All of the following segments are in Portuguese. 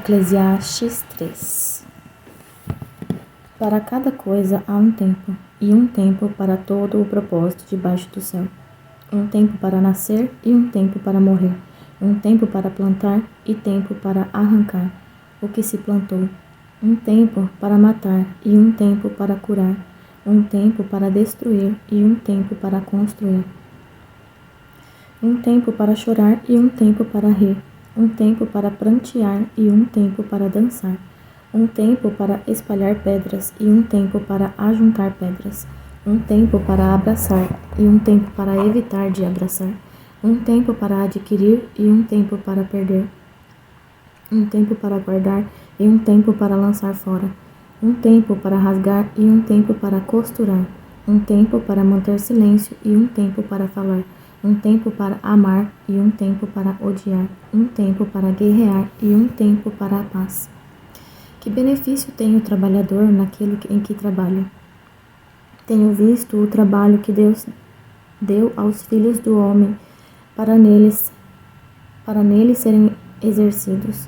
Eclesiastes 3. Para cada coisa há um tempo, e um tempo para todo o propósito debaixo do céu. Um tempo para nascer e um tempo para morrer. Um tempo para plantar e tempo para arrancar o que se plantou. Um tempo para matar e um tempo para curar. Um tempo para destruir e um tempo para construir. Um tempo para chorar e um tempo para rir. Um tempo para prantear e um tempo para dançar. Um tempo para espalhar pedras e um tempo para ajuntar pedras. Um tempo para abraçar e um tempo para evitar de abraçar. Um tempo para adquirir e um tempo para perder. Um tempo para guardar e um tempo para lançar fora. Um tempo para rasgar e um tempo para costurar. Um tempo para manter silêncio e um tempo para falar. Um tempo para amar e um tempo para odiar. Um tempo para guerrear e um tempo para a paz. Que benefício tem o trabalhador naquilo em que trabalha? Tenho visto o trabalho que Deus deu aos filhos do homem para neles serem exercidos.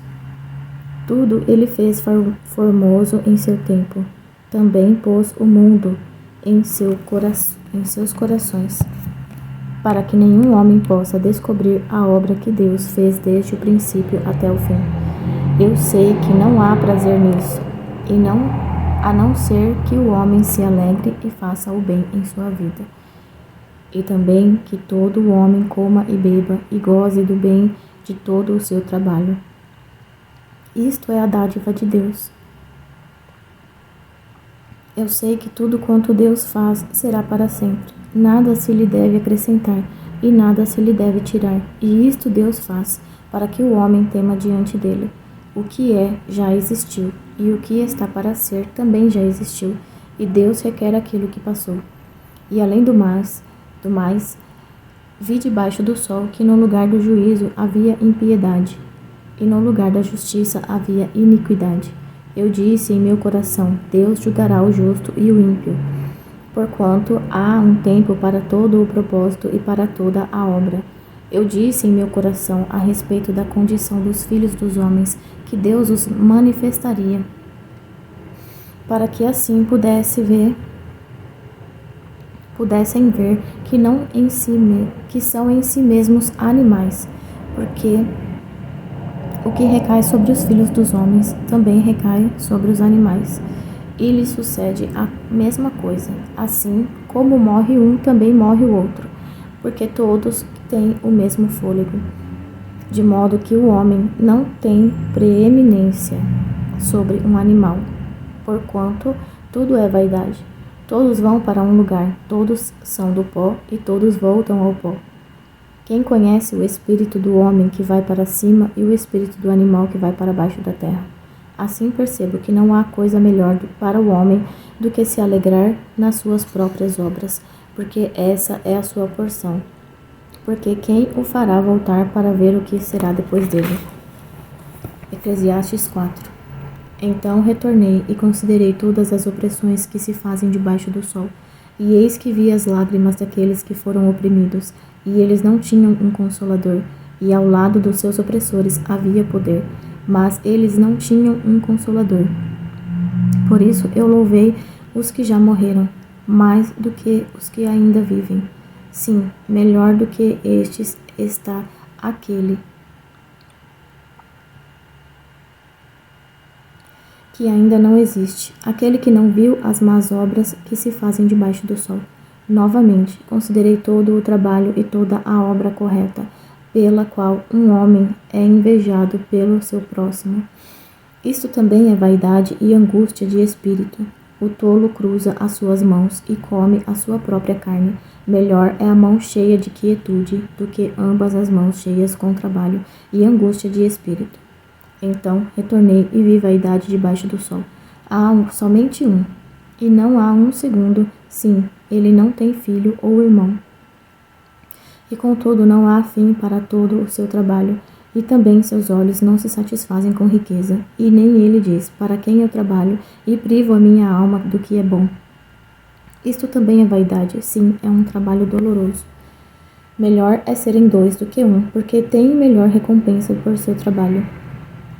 Tudo ele fez formoso em seu tempo. Também pôs o mundo em seus corações, para que nenhum homem possa descobrir a obra que Deus fez desde o princípio até o fim. Eu sei que não há prazer nisso, a não ser que o homem se alegre e faça o bem em sua vida. E também que todo homem coma e beba e goze do bem de todo o seu trabalho. Isto é a dádiva de Deus. Eu sei que tudo quanto Deus faz será para sempre. Nada se lhe deve acrescentar e nada se lhe deve tirar. E isto Deus faz, para que o homem tema diante dele. O que é, já existiu, e o que está para ser também já existiu, e Deus requer aquilo que passou. E além do mais, vi debaixo do sol que no lugar do juízo havia impiedade, e no lugar da justiça havia iniquidade. Eu disse em meu coração: Deus julgará o justo e o ímpio, porquanto há um tempo para todo o propósito e para toda a obra. Eu disse em meu coração a respeito da condição dos filhos dos homens, que Deus os manifestaria, para que assim pudessem ver que são em si mesmos animais, porque o que recai sobre os filhos dos homens também recai sobre os animais. E lhe sucede a mesma coisa. Assim como morre um, também morre o outro, porque todos têm o mesmo fôlego. De modo que o homem não tem preeminência sobre um animal, porquanto tudo é vaidade. Todos vão para um lugar, todos são do pó e todos voltam ao pó. Quem conhece o espírito do homem que vai para cima e o espírito do animal que vai para baixo da terra? Assim percebo que não há coisa melhor para o homem do que se alegrar nas suas próprias obras, porque essa é a sua porção. Porque quem o fará voltar para ver o que será depois dele? Eclesiastes 4. Então retornei e considerei todas as opressões que se fazem debaixo do sol, e eis que vi as lágrimas daqueles que foram oprimidos, e eles não tinham um consolador, e ao lado dos seus opressores havia poder, mas eles não tinham um consolador. Por isso eu louvei os que já morreram, mais do que os que ainda vivem. Sim, melhor do que estes está aquele que ainda não existe, aquele que não viu as más obras que se fazem debaixo do sol. Novamente, considerei todo o trabalho e toda a obra correta, pela qual um homem é invejado pelo seu próximo. Isto também é vaidade e angústia de espírito. O tolo cruza as suas mãos e come a sua própria carne. Melhor é a mão cheia de quietude do que ambas as mãos cheias com trabalho e angústia de espírito. Então retornei e vi vaidade debaixo do sol. Há somente um, e não há um segundo. Sim, ele não tem filho ou irmão. E contudo não há fim para todo o seu trabalho, e também seus olhos não se satisfazem com riqueza, e nem ele diz: para quem eu trabalho, e privo a minha alma do que é bom. Isto também é vaidade, sim, é um trabalho doloroso. Melhor é serem dois do que um, porque tem melhor recompensa por seu trabalho.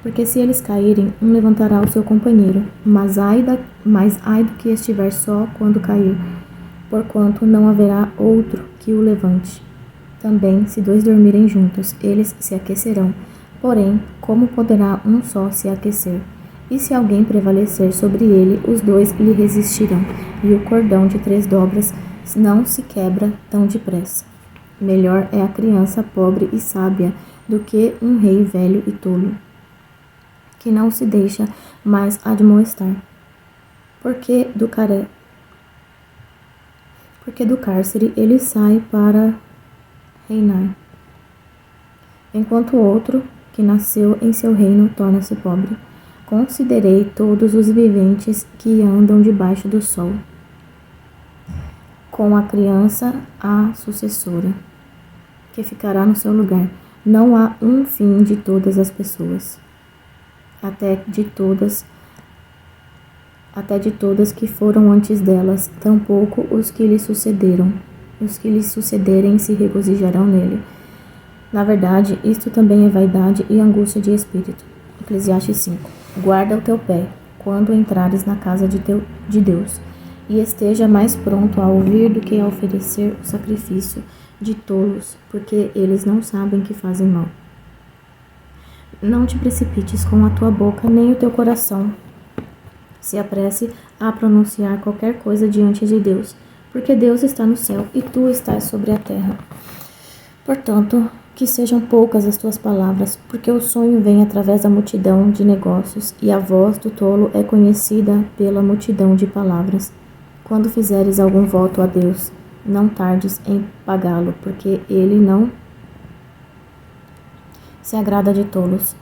Porque se eles caírem, um levantará o seu companheiro, mas ai do que estiver só quando cair, porquanto não haverá outro que o levante. Também, se dois dormirem juntos, eles se aquecerão. Porém, como poderá um só se aquecer? E se alguém prevalecer sobre ele, os dois lhe resistirão, e o cordão de 3 dobras não se quebra tão depressa. Melhor é a criança pobre e sábia do que um rei velho e tolo, que não se deixa mais admoestar. Porque do cárcere ele sai para reinar, enquanto o outro, que nasceu em seu reino, torna-se pobre. Considerei todos os viventes que andam debaixo do sol, com a criança a sucessora, que ficará no seu lugar. Não há um fim de todas as pessoas, até de todas que foram antes delas, tampouco os que lhe sucederam. Os que lhe sucederem se regozijarão nele. Na verdade, isto também é vaidade e angústia de espírito. Eclesiastes 5. Guarda o teu pé, quando entrares na casa de Deus, e esteja mais pronto a ouvir do que a oferecer o sacrifício de tolos, porque eles não sabem que fazem mal. Não te precipites com a tua boca, nem o teu coração se apresse a pronunciar qualquer coisa diante de Deus, porque Deus está no céu e tu estás sobre a terra. Portanto, que sejam poucas as tuas palavras, porque o sonho vem através da multidão de negócios, e a voz do tolo é conhecida pela multidão de palavras. Quando fizeres algum voto a Deus, não tardes em pagá-lo, porque ele não se agrada de tolos.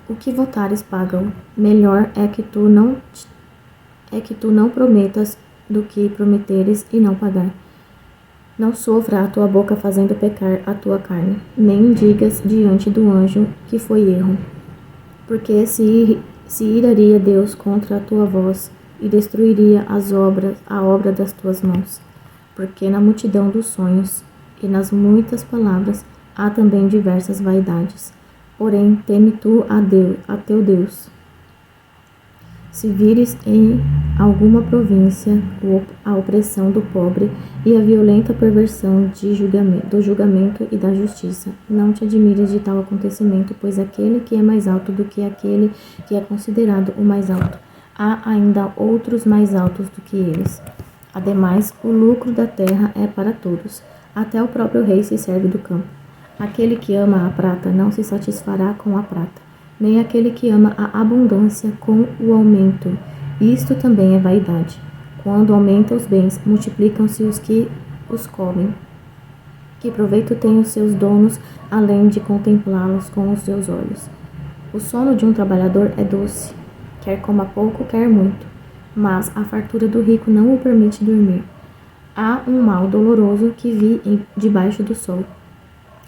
O que votares, paga-o. Melhor é que tu não prometas do que prometeres e não pagar. Não sofra a tua boca fazendo pecar a tua carne, nem digas diante do anjo que foi erro. Porque se iraria Deus contra a tua voz e destruiria a obra das tuas mãos. Porque na multidão dos sonhos e nas muitas palavras há também diversas vaidades. Porém, teme tu a teu Deus. Se vires em alguma província a opressão do pobre e a violenta perversão do julgamento e da justiça, não te admires de tal acontecimento, pois aquele que é mais alto do que aquele que é considerado o mais alto, há ainda outros mais altos do que eles. Ademais, o lucro da terra é para todos, até o próprio rei se serve do campo. Aquele que ama a prata não se satisfará com a prata, nem aquele que ama a abundância com o aumento. Isto também é vaidade. Quando aumenta os bens, multiplicam-se os que os comem. Que proveito têm os seus donos, além de contemplá-los com os seus olhos? O sono de um trabalhador é doce, quer coma pouco, quer muito, mas a fartura do rico não o permite dormir. Há um mal doloroso que vi debaixo do sol,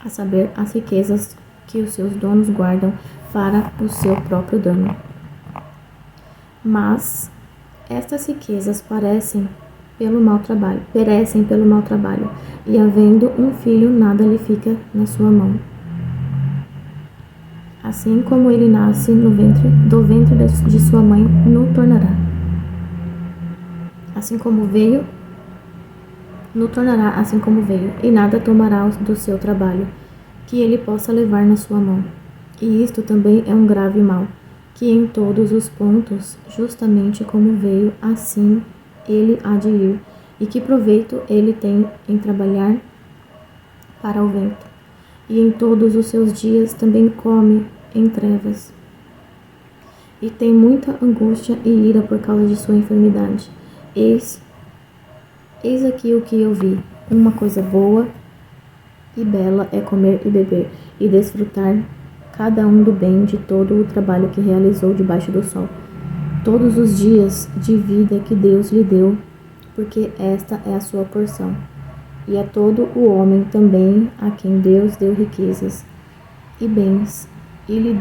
a saber, as riquezas que os seus donos guardam para o seu próprio dano. Mas estas riquezas perecem pelo mau trabalho, e havendo um filho, nada lhe fica na sua mão. Assim como ele nasce do ventre de sua mãe, no tornará. Assim como veio, e nada tomará do seu trabalho, que ele possa levar na sua mão. E isto também é um grave mal, que em todos os pontos, justamente como veio, assim ele há de ir, e que proveito ele tem em trabalhar para o vento. E em todos os seus dias também come em trevas, e tem muita angústia e ira por causa de sua enfermidade. Eis aqui o que eu vi, uma coisa boa e bela é comer e beber, e desfrutar cada um do bem de todo o trabalho que realizou debaixo do sol, todos os dias de vida que Deus lhe deu, porque esta é a sua porção. E a todo o homem também a quem Deus deu riquezas e bens, e lhe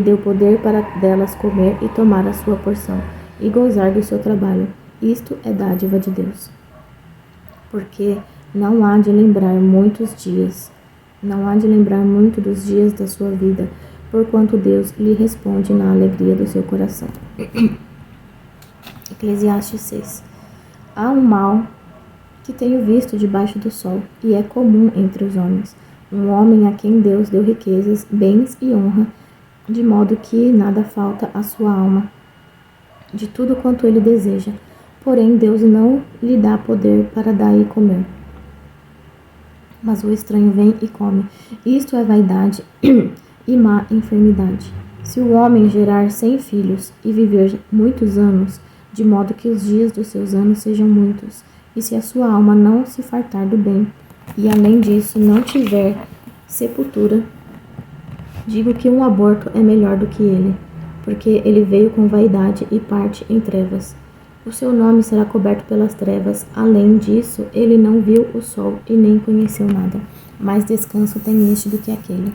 deu poder para delas comer e tomar a sua porção, e gozar do seu trabalho. Isto é dádiva de Deus. Porque não há de lembrar muito dos dias da sua vida, porquanto Deus lhe responde na alegria do seu coração. Eclesiastes 6. Há um mal que tenho visto debaixo do sol, e é comum entre os homens, um homem a quem Deus deu riquezas, bens e honra, de modo que nada falta à sua alma, de tudo quanto ele deseja. Porém, Deus não lhe dá poder para dar e comer. Mas o estranho vem e come. Isto é vaidade e má enfermidade. Se o homem gerar 100 filhos e viver muitos anos, de modo que os dias dos seus anos sejam muitos, e se a sua alma não se fartar do bem, e além disso não tiver sepultura, digo que um aborto é melhor do que ele, porque ele veio com vaidade e parte em trevas. O seu nome será coberto pelas trevas. Além disso, ele não viu o sol e nem conheceu nada. Mais descanso tem este do que aquele.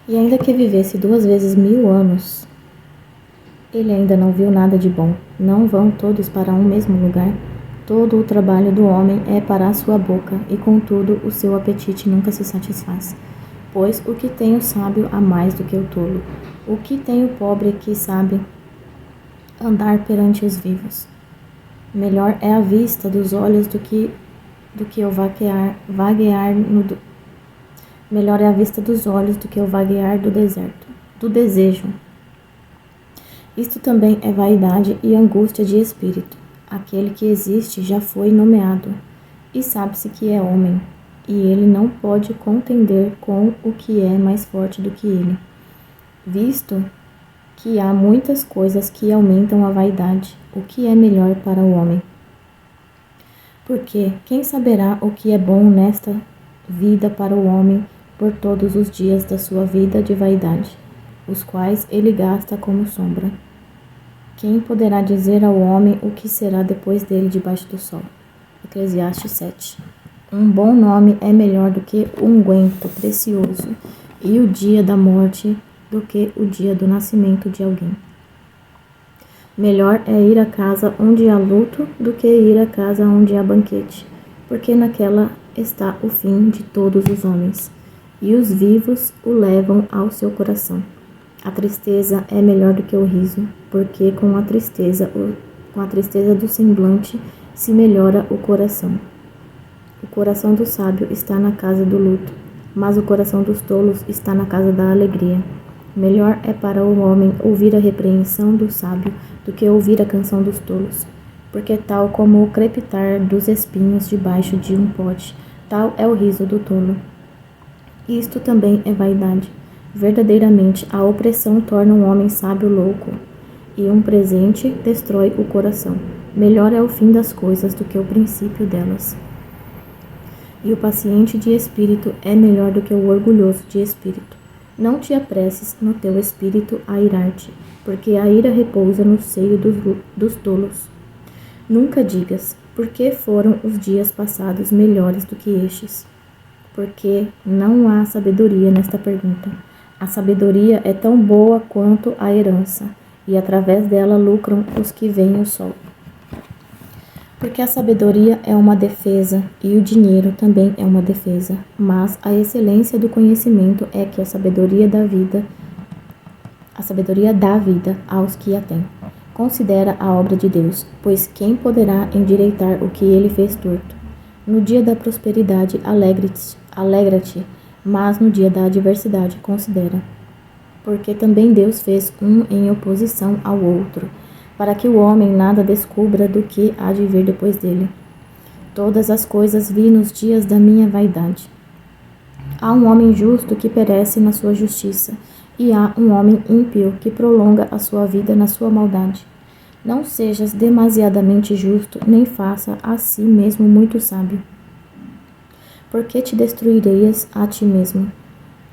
E ainda que vivesse 2 vezes 1000 anos, ele ainda não viu nada de bom. Não vão todos para um mesmo lugar? Todo o trabalho do homem é para a sua boca, e contudo o seu apetite nunca se satisfaz. Pois o que tem o sábio há mais do que o tolo? O que tem o pobre que sabe andar perante os vivos? Melhor é a vista dos olhos do que o melhor é a vista dos olhos do que o vaguear do desejo. Isto também é vaidade e angústia de espírito. Aquele que existe já foi nomeado, e sabe-se que é homem, e ele não pode contender com o que é mais forte do que ele, visto que há muitas coisas que aumentam a vaidade, o que é melhor para o homem. Porque quem saberá o que é bom nesta vida para o homem por todos os dias da sua vida de vaidade, os quais ele gasta como sombra? Quem poderá dizer ao homem o que será depois dele debaixo do sol? Eclesiastes 7. Um bom nome é melhor do que unguento precioso, e o dia da morte do que o dia do nascimento de alguém. Melhor é ir à casa onde há luto do que ir à casa onde há banquete, porque naquela está o fim de todos os homens, e os vivos o levam ao seu coração. A tristeza é melhor do que o riso, porque com a tristeza do semblante se melhora o coração. O coração do sábio está na casa do luto, mas o coração dos tolos está na casa da alegria. Melhor é para o homem ouvir a repreensão do sábio do que ouvir a canção dos tolos, porque tal como o crepitar dos espinhos debaixo de um pote, tal é o riso do tolo. Isto também é vaidade. Verdadeiramente, a opressão torna um homem sábio louco, e um presente destrói o coração. Melhor é o fim das coisas do que o princípio delas. E o paciente de espírito é melhor do que o orgulhoso de espírito. Não te apresses no teu espírito a irar-te, porque a ira repousa no seio dos tolos. Nunca digas, por que foram os dias passados melhores do que estes? Porque não há sabedoria nesta pergunta. A sabedoria é tão boa quanto a herança, e através dela lucram os que veem o sol. Porque a sabedoria é uma defesa, e o dinheiro também é uma defesa, mas a excelência do conhecimento é que a sabedoria dá vida aos que a têm. Considera a obra de Deus, pois quem poderá endireitar o que ele fez torto? No dia da prosperidade alegra-te, mas no dia da adversidade considera. Porque também Deus fez um em oposição ao outro, para que o homem nada descubra do que há de vir depois dele. Todas as coisas vi nos dias da minha vaidade. Há um homem justo que perece na sua justiça, e há um homem ímpio que prolonga a sua vida na sua maldade. Não sejas demasiadamente justo, nem faça a si mesmo muito sábio. Porque te destruirias a ti mesmo?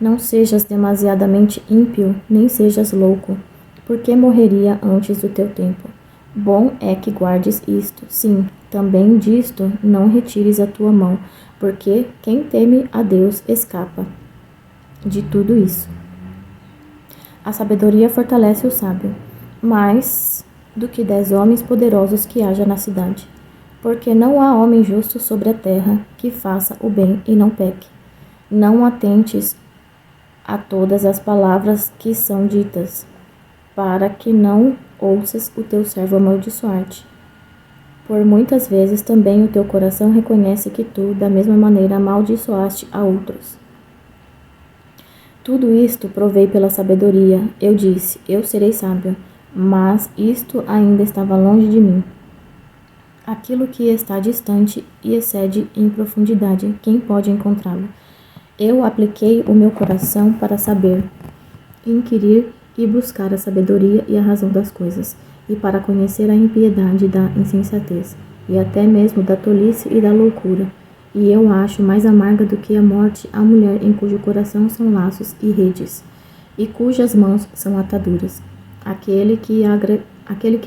Não sejas demasiadamente ímpio, nem sejas louco, porque morreria antes do teu tempo. Bom é que guardes isto, sim, também disto não retires a tua mão, porque quem teme a Deus escapa de tudo isso. A sabedoria fortalece o sábio, mais do que 10 homens poderosos que haja na cidade. Porque não há homem justo sobre a terra que faça o bem e não peque. Não atentes a todas as palavras que são ditas, para que não ouças o teu servo amaldiçoar-te. Por muitas vezes também o teu coração reconhece que tu, da mesma maneira, amaldiçoaste a outros. Tudo isto provei pela sabedoria. Eu disse, eu serei sábio, mas isto ainda estava longe de mim. Aquilo que está distante e excede em profundidade, quem pode encontrá-lo? Eu apliquei o meu coração para saber, inquirir e buscar a sabedoria e a razão das coisas, e para conhecer a impiedade da insensatez, e até mesmo da tolice e da loucura. E eu acho mais amarga do que a morte a mulher em cujo coração são laços e redes, e cujas mãos são ataduras. Aquele que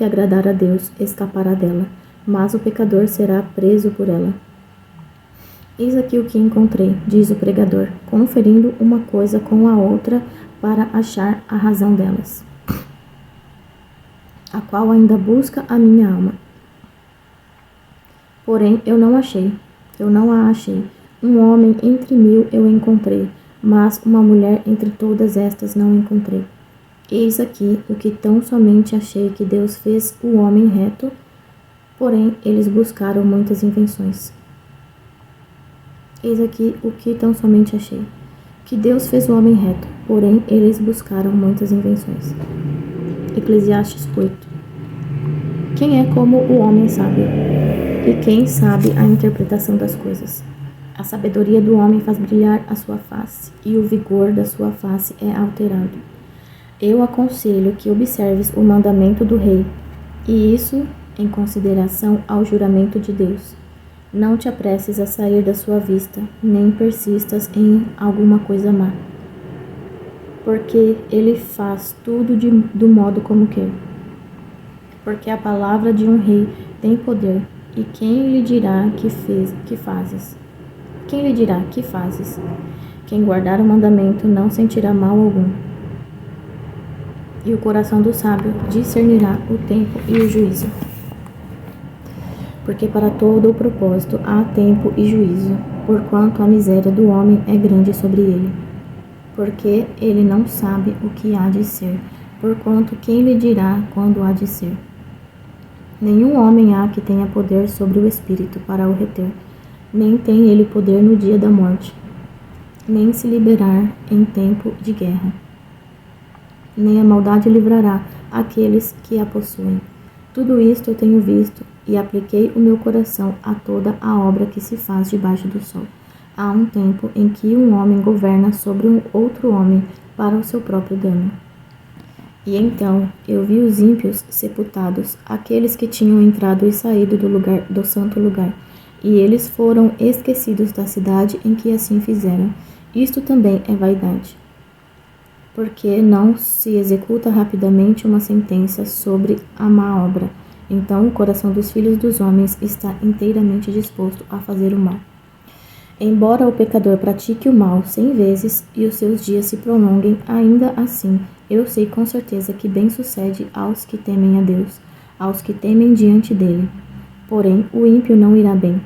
agradar a Deus escapará dela, mas o pecador será preso por ela. Eis aqui o que encontrei, diz o pregador, conferindo uma coisa com a outra para achar a razão delas, a qual ainda busca a minha alma. Porém, eu não a achei. Um homem entre 1000 eu encontrei, mas uma mulher entre todas estas não encontrei. Eis aqui o que tão somente achei, que Deus fez o homem reto, porém eles buscaram muitas invenções. Eis aqui o que tão somente achei, que Deus fez o homem reto, porém eles buscaram muitas invenções. Eclesiastes 8. Quem é como o homem sábio? E quem sabe a interpretação das coisas? A sabedoria do homem faz brilhar a sua face, e o vigor da sua face é alterado. Eu aconselho que observes o mandamento do rei, e isso em consideração ao juramento de Deus. Não te apresses a sair da sua vista, nem persistas em alguma coisa má, porque ele faz tudo do modo como quer. Porque a palavra de um rei tem poder, e quem lhe dirá que fazes? Quem lhe dirá que fazes? Quem guardar o mandamento não sentirá mal algum. E o coração do sábio discernirá o tempo e o juízo. Porque para todo o propósito há tempo e juízo, porquanto a miséria do homem é grande sobre ele. Porque ele não sabe o que há de ser, porquanto quem lhe dirá quando há de ser? Nenhum homem há que tenha poder sobre o espírito para o reter, nem tem ele poder no dia da morte, nem se liberar em tempo de guerra. Nem a maldade livrará aqueles que a possuem. Tudo isto eu tenho visto, e apliquei o meu coração a toda a obra que se faz debaixo do sol. Há um tempo em que um homem governa sobre um outro homem para o seu próprio dano. E então eu vi os ímpios sepultados, aqueles que tinham entrado e saído do santo lugar, e eles foram esquecidos da cidade em que assim fizeram. Isto também é vaidade. Porque não se executa rapidamente uma sentença sobre a má obra. Então o coração dos filhos dos homens está inteiramente disposto a fazer o mal. Embora o pecador pratique o mal 100 vezes e os seus dias se prolonguem, ainda assim, eu sei com certeza que bem sucede aos que temem a Deus, aos que temem diante dele. Porém, o ímpio não irá bem,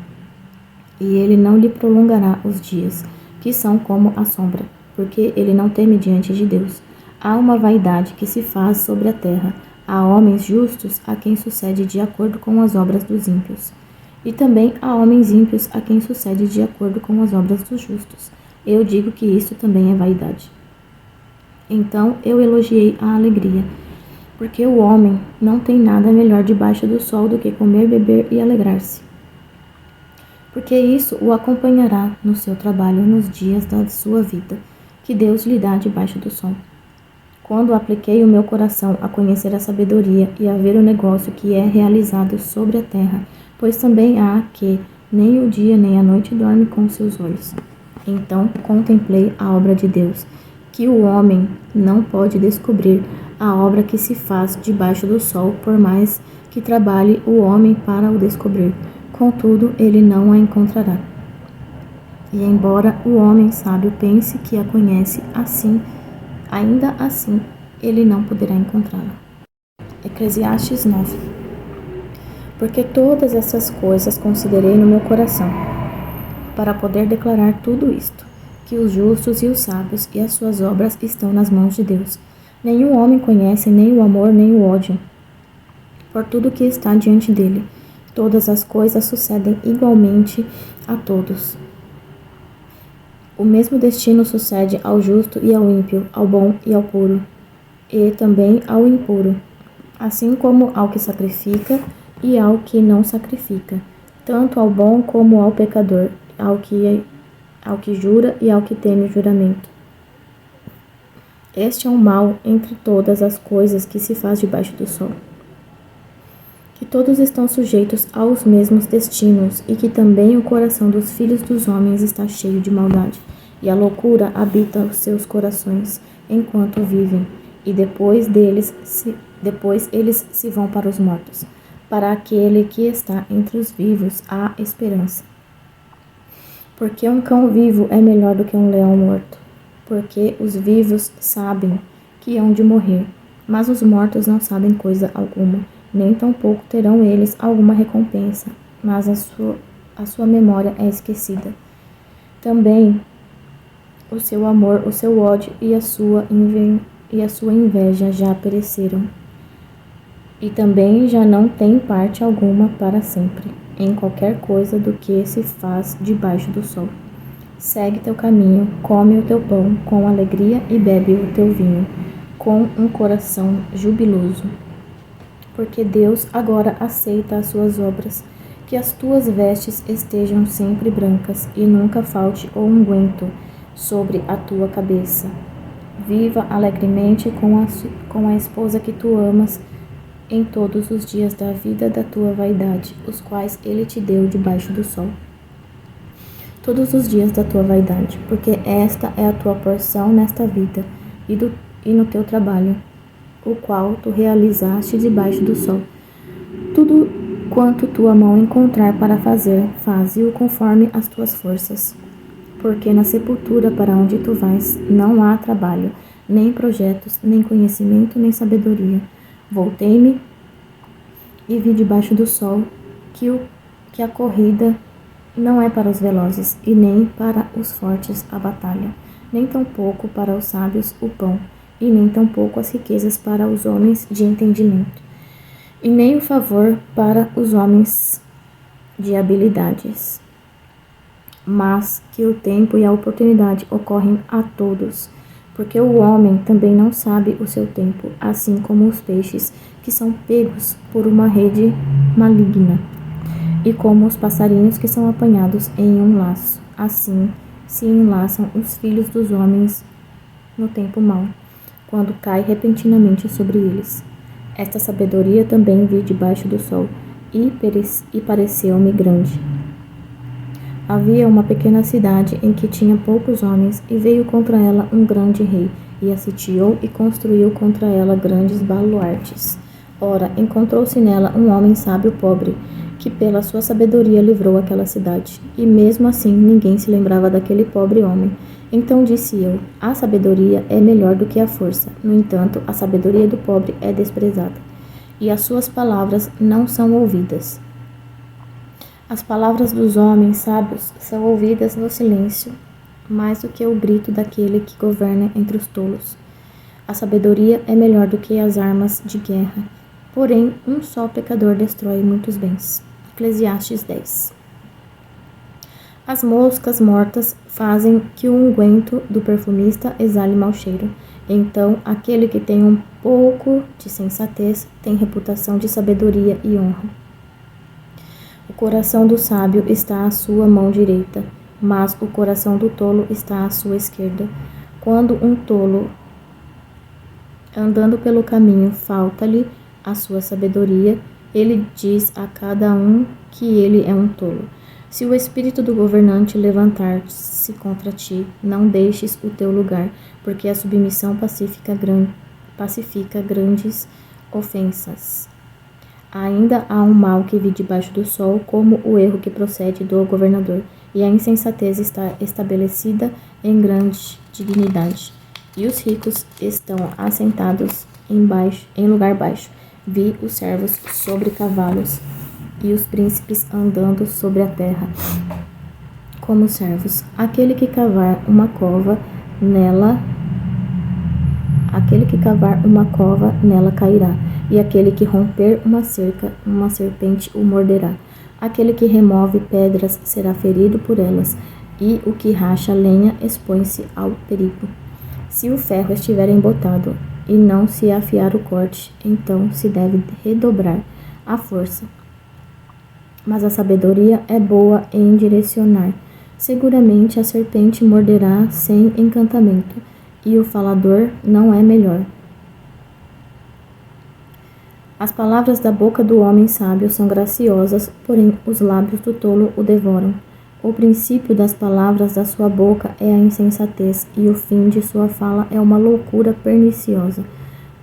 e ele não lhe prolongará os dias, que são como a sombra, porque ele não teme diante de Deus. Há uma vaidade que se faz sobre a terra. Há homens justos a quem sucede de acordo com as obras dos ímpios. E também há homens ímpios a quem sucede de acordo com as obras dos justos. Eu digo que isso também é vaidade. Então eu elogiei a alegria, porque o homem não tem nada melhor debaixo do sol do que comer, beber e alegrar-se. Porque isso o acompanhará no seu trabalho nos dias da sua vida, que Deus lhe dá debaixo do sol. Quando apliquei o meu coração a conhecer a sabedoria e a ver o negócio que é realizado sobre a terra, pois também há que nem o dia nem a noite dorme com seus olhos. Então contemplei a obra de Deus, que o homem não pode descobrir a obra que se faz debaixo do sol, por mais que trabalhe o homem para o descobrir. Contudo, ele não a encontrará. E embora o homem sábio pense que a conhece, ainda assim, ele não poderá encontrá-la. Eclesiastes 9. Porque todas essas coisas considerei no meu coração, para poder declarar tudo isto, que os justos e os sábios e as suas obras estão nas mãos de Deus. Nenhum homem conhece nem o amor nem o ódio, por tudo que está diante dele. Todas as coisas sucedem igualmente a todos. O mesmo destino sucede ao justo e ao ímpio, ao bom e ao puro, e também ao impuro, assim como ao que sacrifica e ao que não sacrifica, tanto ao bom como ao pecador, ao que jura e ao que teme o juramento. Este é o mal entre todas as coisas que se faz debaixo do sol. Que todos estão sujeitos aos mesmos destinos e que também o coração dos filhos dos homens está cheio de maldade, e a loucura habita os seus corações enquanto vivem, e depois eles se vão para os mortos. Para aquele que está entre os vivos há esperança. Porque um cão vivo é melhor do que um leão morto. Porque os vivos sabem que hão de morrer, mas os mortos não sabem coisa alguma, nem tampouco terão eles alguma recompensa, mas a sua memória é esquecida. Também o seu amor, o seu ódio e a sua inveja já pereceram. E também já não tem parte alguma para sempre, em qualquer coisa do que se faz debaixo do sol. Segue teu caminho, come o teu pão com alegria e bebe o teu vinho, com um coração jubiloso. Porque Deus agora aceita as suas obras, que as tuas vestes estejam sempre brancas e nunca falte o unguento sobre a tua cabeça. Viva alegremente com a esposa que tu amas em todos os dias da vida da tua vaidade, os quais ele te deu debaixo do sol. Todos os dias da tua vaidade, porque esta é a tua porção nesta vida e no teu trabalho, o qual tu realizaste debaixo do sol. Tudo quanto tua mão encontrar para fazer, faze-o conforme as tuas forças. Porque na sepultura para onde tu vais não há trabalho, nem projetos, nem conhecimento, nem sabedoria. Voltei-me e vi debaixo do sol que a corrida não é para os velozes, e nem para os fortes a batalha, nem tampouco para os sábios o pão, e nem tampouco as riquezas para os homens de entendimento, e nem o favor para os homens de habilidades. Mas que o tempo e a oportunidade ocorrem a todos, porque o homem também não sabe o seu tempo, assim como os peixes que são pegos por uma rede maligna, e como os passarinhos que são apanhados em um laço. Assim se enlaçam os filhos dos homens no tempo mau, quando cai repentinamente sobre eles. Esta sabedoria também vi debaixo do sol, e pareceu-me grande. Havia uma pequena cidade em que tinha poucos homens, e veio contra ela um grande rei, e a sitiou e construiu contra ela grandes baluartes. Ora, encontrou-se nela um homem sábio pobre, que pela sua sabedoria livrou aquela cidade. E mesmo assim ninguém se lembrava daquele pobre homem. Então disse eu, a sabedoria é melhor do que a força. No entanto, a sabedoria do pobre é desprezada, e as suas palavras não são ouvidas. As palavras dos homens sábios são ouvidas no silêncio, mais do que o grito daquele que governa entre os tolos. A sabedoria é melhor do que as armas de guerra, porém um só pecador destrói muitos bens. Eclesiastes 10. As moscas mortas fazem que o unguento do perfumista exale mau cheiro. Então, aquele que tem um pouco de sensatez tem reputação de sabedoria e honra. O coração do sábio está à sua mão direita, mas o coração do tolo está à sua esquerda. Quando um tolo, andando pelo caminho, falta-lhe a sua sabedoria, ele diz a cada um que ele é um tolo. Se o espírito do governante levantar-se contra ti, não deixes o teu lugar, porque a submissão pacifica grandes ofensas. Ainda há um mal que vi debaixo do sol, como o erro que procede do governador, e a insensatez está estabelecida em grande dignidade, e os ricos estão assentados em lugar baixo. Vi os servos sobre cavalos, e os príncipes andando sobre a terra. como servos. Aquele que cavar uma cova, nela cairá, e aquele que romper uma cerca, uma serpente o morderá. Aquele que remove pedras será ferido por elas, e o que racha lenha expõe-se ao perigo. Se o ferro estiver embotado e não se afiar o corte, então se deve redobrar a força. Mas a sabedoria é boa em direcionar. Seguramente a serpente morderá sem encantamento, e o falador não é melhor. As palavras da boca do homem sábio são graciosas, porém os lábios do tolo o devoram. O princípio das palavras da sua boca é a insensatez, e o fim de sua fala é uma loucura perniciosa.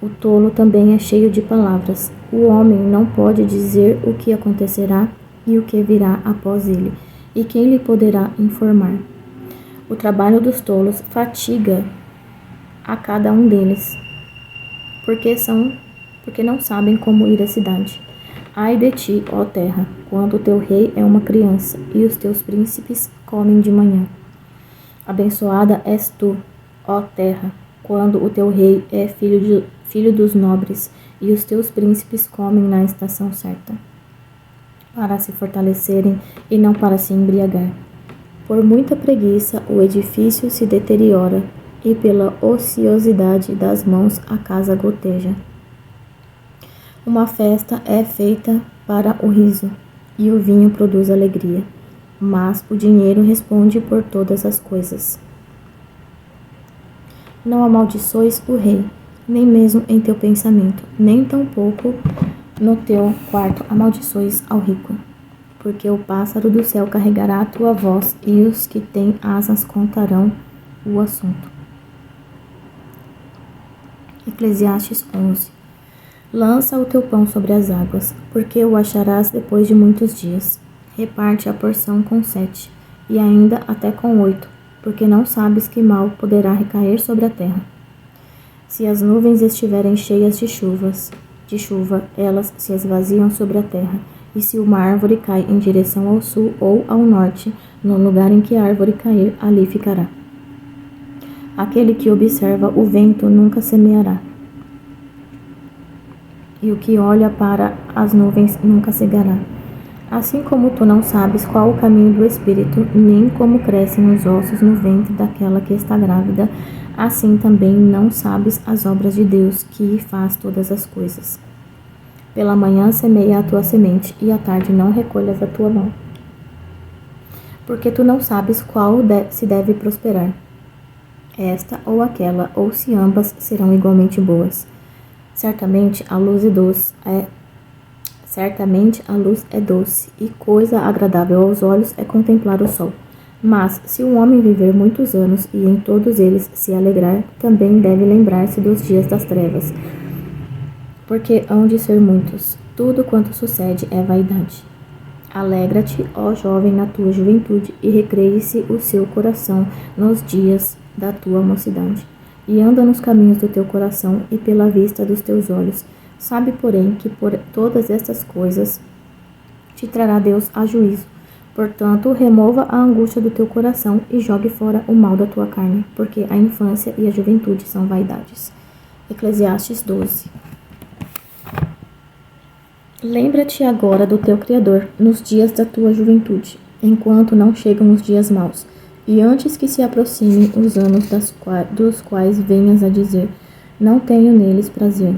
O tolo também é cheio de palavras. O homem não pode dizer o que acontecerá e o que virá após ele, e quem lhe poderá informar. O trabalho dos tolos fatiga a cada um deles, porque não sabem como ir à cidade. Ai de ti, ó terra, quando o teu rei é uma criança, e os teus príncipes comem de manhã. Abençoada és tu, ó terra, quando o teu rei é filho dos nobres, e os teus príncipes comem na estação certa, para se fortalecerem e não para se embriagar. Por muita preguiça o edifício se deteriora, e pela ociosidade das mãos a casa goteja. Uma festa é feita para o riso, e o vinho produz alegria, mas o dinheiro responde por todas as coisas. Não amaldiçoes o rei, nem mesmo em teu pensamento, nem tampouco no teu quarto amaldiçoes ao rico, porque o pássaro do céu carregará a tua voz, e os que têm asas contarão o assunto. Eclesiastes 11. Lança o teu pão sobre as águas, porque o acharás depois de muitos dias. Reparte a porção com 7, e ainda até com 8, porque não sabes que mal poderá recair sobre a terra. Se as nuvens estiverem cheias de chuva, elas se esvaziam sobre a terra, e se uma árvore cai em direção ao sul ou ao norte, no lugar em que a árvore cair, ali ficará. Aquele que observa o vento nunca semeará, e o que olha para as nuvens nunca cegará. Assim como tu não sabes qual o caminho do espírito, nem como crescem os ossos no ventre daquela que está grávida, assim também não sabes as obras de Deus, que faz todas as coisas. Pela manhã semeia a tua semente, e à tarde não recolhas a tua mão, porque tu não sabes qual se deve prosperar, esta ou aquela, ou se ambas serão igualmente boas. Certamente a luz é doce, e coisa agradável aos olhos é contemplar o sol. Mas, se um homem viver muitos anos e em todos eles se alegrar, também deve lembrar-se dos dias das trevas, porque hão de ser muitos. Tudo quanto sucede é vaidade. Alegra-te, ó jovem, na tua juventude, e recreie-se o seu coração nos dias da tua mocidade. E anda nos caminhos do teu coração e pela vista dos teus olhos. Sabe, porém, que por todas estas coisas te trará Deus a juízo. Portanto, remova a angústia do teu coração e jogue fora o mal da tua carne, porque a infância e a juventude são vaidades. Eclesiastes 12. Lembra-te agora do teu Criador nos dias da tua juventude, enquanto não chegam os dias maus, e antes que se aproximem os anos dos quais venhas a dizer, não tenho neles prazer.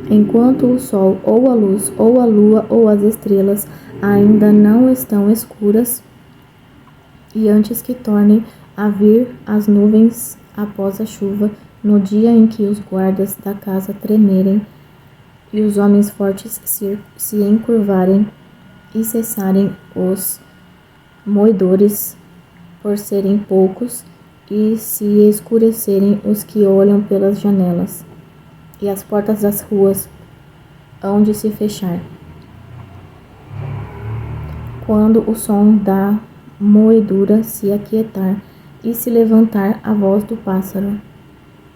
Enquanto o sol, ou a luz, ou a lua, ou as estrelas ainda não estão escuras, e antes que tornem a vir as nuvens após a chuva, no dia em que os guardas da casa tremerem, e os homens fortes se encurvarem, e cessarem os moedores por serem poucos, e se escurecerem os que olham pelas janelas, e as portas das ruas hão de se fechar. Quando o som da moedura se aquietar, e se levantar a voz do pássaro,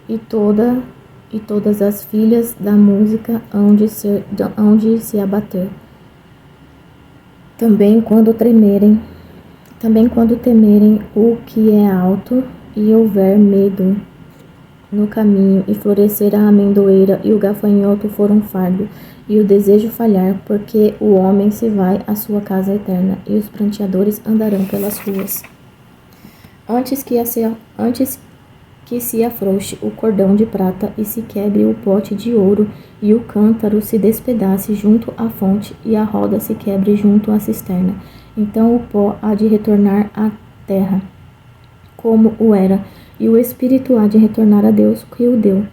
e todas as filhas da música hão de se abater. Também quando tremerem Também quando temerem o que é alto e houver medo no caminho e florescer a amendoeira e o gafanhoto for um fardo e o desejo falhar, porque o homem se vai à sua casa eterna e os pranteadores andarão pelas ruas. Antes que se afrouxe o cordão de prata e se quebre o pote de ouro e o cântaro se despedace junto à fonte e a roda se quebre junto à cisterna, então o pó há de retornar à terra, como o era, e o espírito há de retornar a Deus que o deu.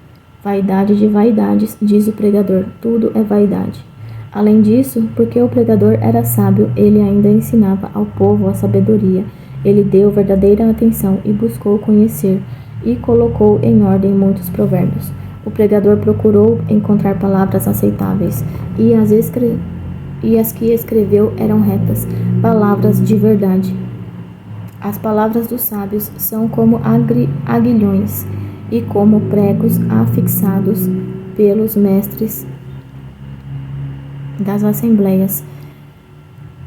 Vaidade de vaidades, diz o pregador, tudo é vaidade. Além disso, porque o pregador era sábio, ele ainda ensinava ao povo a sabedoria. Ele deu verdadeira atenção e buscou conhecer, e colocou em ordem muitos provérbios. O pregador procurou encontrar palavras aceitáveis, e as que escreveu eram retas, palavras de verdade. As palavras dos sábios são como aguilhões e como pregos afixados pelos mestres das assembleias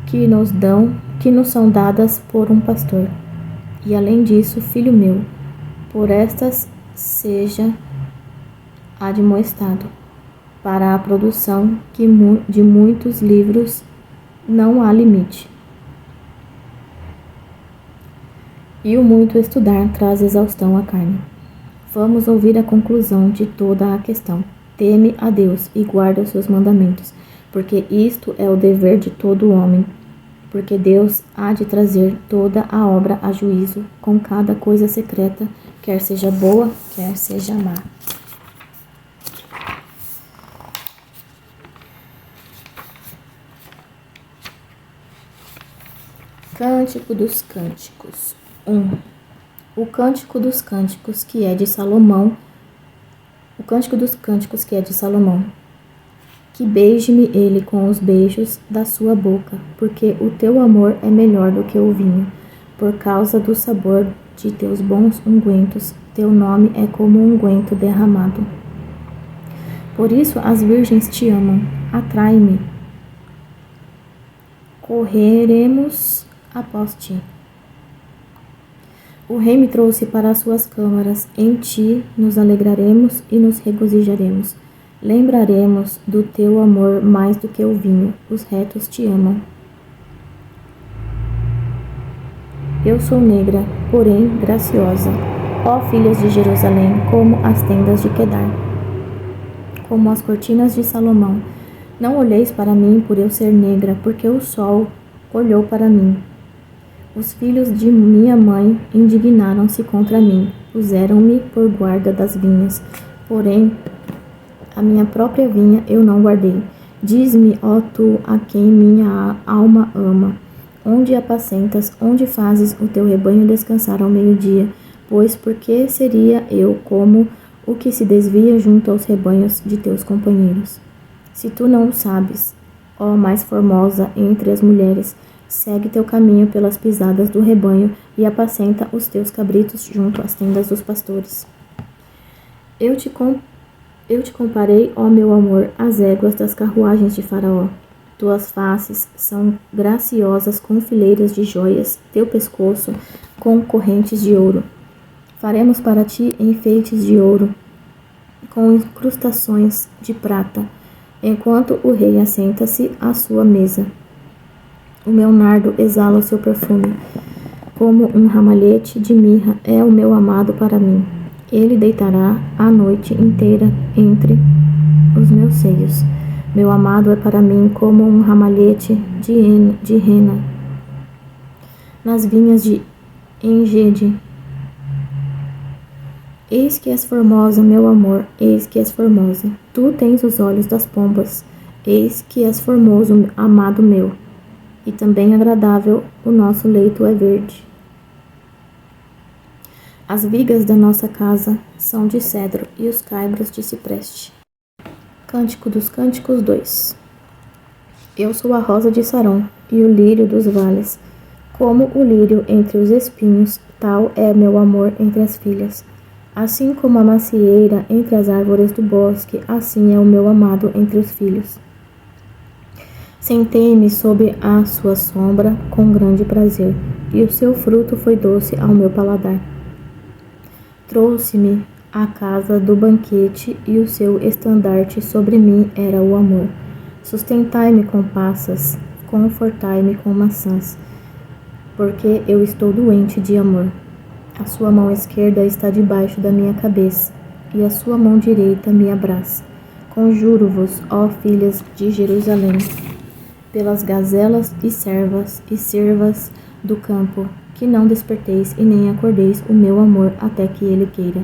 que nos são dadas por um pastor. E além disso, filho meu, por estas seja admoestado. Para a produção de muitos livros não há limite. E o muito estudar traz exaustão à carne. Vamos ouvir a conclusão de toda a questão. Teme a Deus e guarda os seus mandamentos, porque isto é o dever de todo homem. Porque Deus há de trazer toda a obra a juízo, com cada coisa secreta, quer seja boa, quer seja má. Cântico dos Cânticos. 1. O Cântico dos Cânticos, que é de Salomão. O Cântico dos Cânticos, que é de Salomão. Que beije-me ele com os beijos da sua boca, porque o teu amor é melhor do que o vinho. Por causa do sabor de teus bons ungüentos, teu nome é como um unguento derramado. Por isso as virgens te amam. Atrai-me. Correremos após ti. O rei me trouxe para as suas câmaras. Em ti nos alegraremos e nos regozijaremos. Lembraremos do teu amor mais do que o vinho. Os retos te amam. Eu sou negra, porém graciosa. Ó filhas de Jerusalém, como as tendas de Quedar, como as cortinas de Salomão. Não olheis para mim por eu ser negra, porque o sol olhou para mim. Os filhos de minha mãe indignaram-se contra mim, puseram-me por guarda das vinhas, porém a minha própria vinha eu não guardei. Diz-me, ó tu, a quem minha alma ama, onde apacentas, onde fazes o teu rebanho descansar ao meio-dia? Pois por que seria eu como o que se desvia junto aos rebanhos de teus companheiros? Se tu não o sabes, ó mais formosa entre as mulheres, segue teu caminho pelas pisadas do rebanho e apacenta os teus cabritos junto às tendas dos pastores. Eu te comparei, ó meu amor, às éguas das carruagens de Faraó. Tuas faces são graciosas com fileiras de joias, teu pescoço com correntes de ouro. Faremos para ti enfeites de ouro, com incrustações de prata, enquanto o rei assenta-se à sua mesa. O meu nardo exala o seu perfume, como um ramalhete de mirra é o meu amado para mim. Ele deitará a noite inteira entre os meus seios. Meu amado é para mim como um ramalhete de rena nas vinhas de Engede. Eis que és formosa, meu amor, eis que és formosa. Tu tens os olhos das pombas, eis que és formoso, amado meu. E também agradável, o nosso leito é verde. As vigas da nossa casa são de cedro e os caibros de cipreste. Cântico dos Cânticos 2. Eu sou a rosa de Saron e o lírio dos vales. Como o lírio entre os espinhos, tal é meu amor entre as filhas. Assim como a macieira entre as árvores do bosque, assim é o meu amado entre os filhos. Sentei-me sob a sua sombra com grande prazer, e o seu fruto foi doce ao meu paladar. Trouxe-me à casa do banquete, e o seu estandarte sobre mim era o amor. Sustentai-me com passas, confortai-me com maçãs, porque eu estou doente de amor. A sua mão esquerda está debaixo da minha cabeça, e a sua mão direita me abraça. Conjuro-vos, ó filhas de Jerusalém, pelas gazelas e servas do campo, que não desperteis e nem acordeis o meu amor até que ele queira.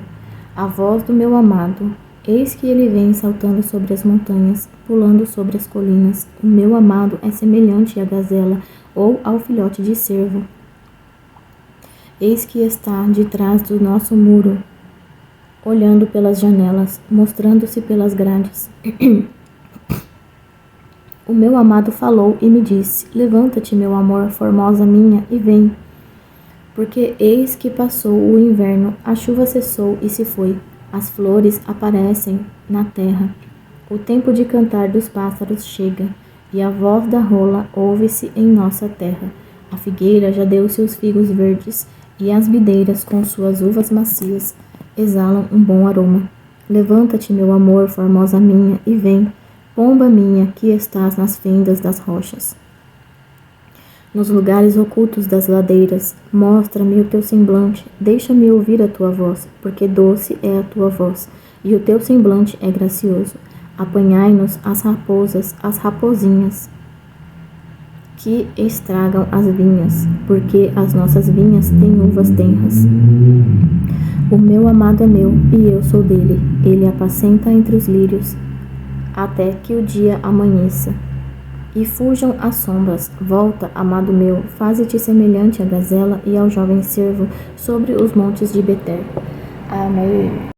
A voz do meu amado, eis que ele vem saltando sobre as montanhas, pulando sobre as colinas. O meu amado é semelhante à gazela ou ao filhote de cervo. Eis que está de trás do nosso muro, olhando pelas janelas, mostrando-se pelas grades. O meu amado falou e me disse: levanta-te, meu amor, formosa minha, e vem. Porque eis que passou o inverno, a chuva cessou e se foi, as flores aparecem na terra. O tempo de cantar dos pássaros chega, e a voz da rola ouve-se em nossa terra. A figueira já deu seus figos verdes, e as videiras com suas uvas macias exalam um bom aroma. Levanta-te, meu amor, formosa minha, e vem, pomba minha, que estás nas fendas das rochas. Nos lugares ocultos das ladeiras, mostra-me o teu semblante, deixa-me ouvir a tua voz, porque doce é a tua voz, e o teu semblante é gracioso. Apanhai-nos as raposas, as rapozinhas, que estragam as vinhas, porque as nossas vinhas têm uvas tenras. O meu amado é meu, e eu sou dele. Ele apacenta entre os lírios, até que o dia amanheça e fujam as sombras. Volta, amado meu, faze-te semelhante à gazela e ao jovem cervo sobre os montes de Beter. Amém.